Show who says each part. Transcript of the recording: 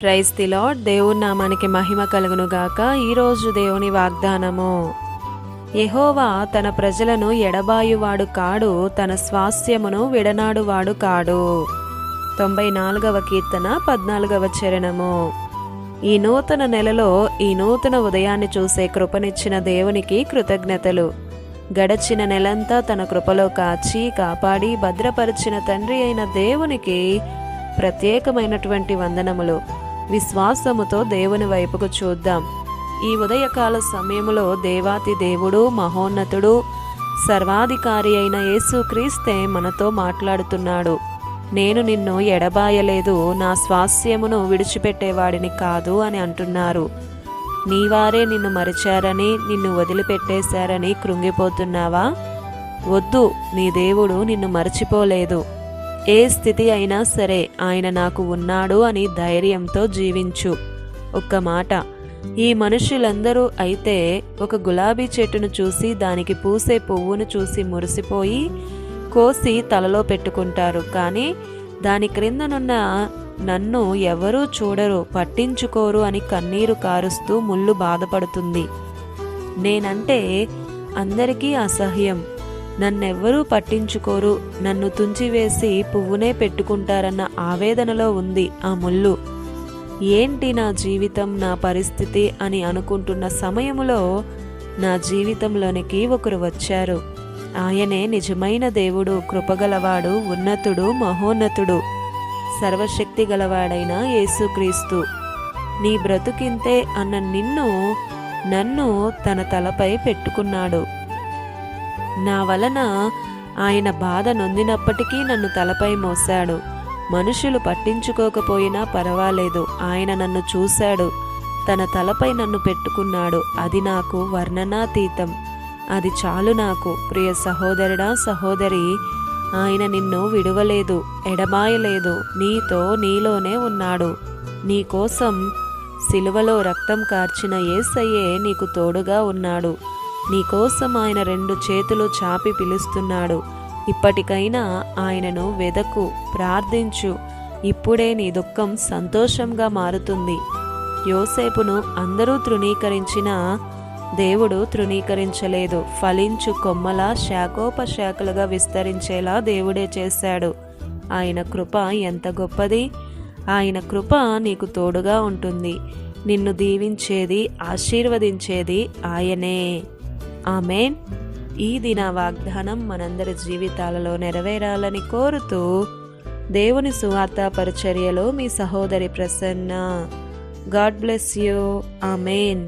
Speaker 1: Praise the lord. దేవుని నామానికి మహిమ కలుగును గాక. ఈరోజు దేవుని వాగ్దానము, యెహోవా తన ప్రజలను ఎడబాయువాడు కాడు, తన స్వాస్థ్యమును విడనాడువాడు కాడు. 94వ కీర్తన 14వ చరణము. ఈ నూతన నెలలో ఈ నూతన ఉదయాన్ని చూసే కృపనిచ్చిన దేవునికి కృతజ్ఞతలు. గడచిన నెలంతా తన కృపలో కాచి కాపాడి భద్రపరిచిన తండ్రి అయిన దేవునికి ప్రత్యేకమైనటువంటి వందనములు. విశ్వాసముతో దేవుని వైపుకు చూద్దాం. ఈ ఉదయకాల సమయంలో దేవాతి దేవుడు, మహోన్నతుడు, సర్వాధికారి అయిన యేసుక్రీస్తే మనతో మాట్లాడుతున్నాడు. నేను నిన్ను ఎడబాయలేదు, నా స్వాస్థ్యమును విడిచిపెట్టేవాడిని కాదు అని అంటున్నారు. నీవారే నిన్ను మరిచారని, నిన్ను వదిలిపెట్టేశారని కృంగిపోతున్నావా? వద్దు, నీ దేవుడు నిన్ను మరచిపోలేదు. ఏ స్థితి అయినా సరే ఆయన నాకు ఉన్నాడు అని ధైర్యంతో జీవించు. ఒక్క మాట, ఈ మనుషులందరూ అయితే ఒక గులాబీ చెట్టును చూసి దానికి పూసే పువ్వును చూసి మురిసిపోయి కోసి తలలో పెట్టుకుంటారు. కానీ దాని క్రిందనున్న నన్ను ఎవరూ చూడరు, పట్టించుకోరు అని కన్నీరు కారుస్తూ ముళ్ళు బాధపడుతుంది. నేనంటే అందరికీ అసహ్యం, నన్నెవ్వరూ పట్టించుకోరు, నన్ను తుంచివేసి పువ్వునే పెట్టుకుంటారన్న ఆవేదనలో ఉంది ఆ ముళ్ళు. ఏంటి నా జీవితం, నా పరిస్థితి అని అనుకుంటున్న సమయములో నా జీవితంలోనికి ఒకరు వచ్చారు. ఆయనే నిజమైన దేవుడు, కృపగలవాడు, ఉన్నతుడు, మహోన్నతుడు, సర్వశక్తి గలవాడైన యేసుక్రీస్తు. నీ బ్రతుకింతే అన్న నన్ను తన తలపై పెట్టుకున్నాడు. నా వలన ఆయన బాధ నొందినప్పటికీ నన్ను తలపై మోశాడు. మనుషులు పట్టించుకోకపోయినా పర్వాలేదు, ఆయన నన్ను చూశాడు, తన తలపై నన్ను పెట్టుకున్నాడు. అది నాకు వర్ణనాతీతం. అది చాలు నాకు. ప్రియ సహోదరుడా, సహోదరి, ఆయన నిన్ను విడువలేదు, ఎడబాయలేదు. నీలోనే ఉన్నాడు. నీ కోసం సిలువలో రక్తం కార్చిన యేసయ్యే నీకు తోడుగా ఉన్నాడు. నీకోసం ఆయన 2 చేతులు చాపి పిలుస్తున్నాడు. ఇప్పటికైనా ఆయనను వెదకు, ప్రార్థించు. ఇప్పుడే నీ దుఃఖం సంతోషంగా మారుతుంది. యోసేపును అందరూ తృణీకరించినా దేవుడు తృణీకరించలేదు. ఫలించు కొమ్మలా శాఖోపశాఖలుగా విస్తరించేలా దేవుడే చేశాడు. ఆయన కృప ఎంత గొప్పది! ఆయన కృప నీకు తోడుగా ఉంటుంది. నిన్ను దీవించేది, ఆశీర్వదించేది ఆయనే. ఆమేన్. ఈ దిన వాగ్దానం మనందరి జీవితాలలో నెరవేరాలని కోరుతూ దేవుని సువార్త పరిచర్యలో మీ సహోదరి Prasanna. God bless you. Amen.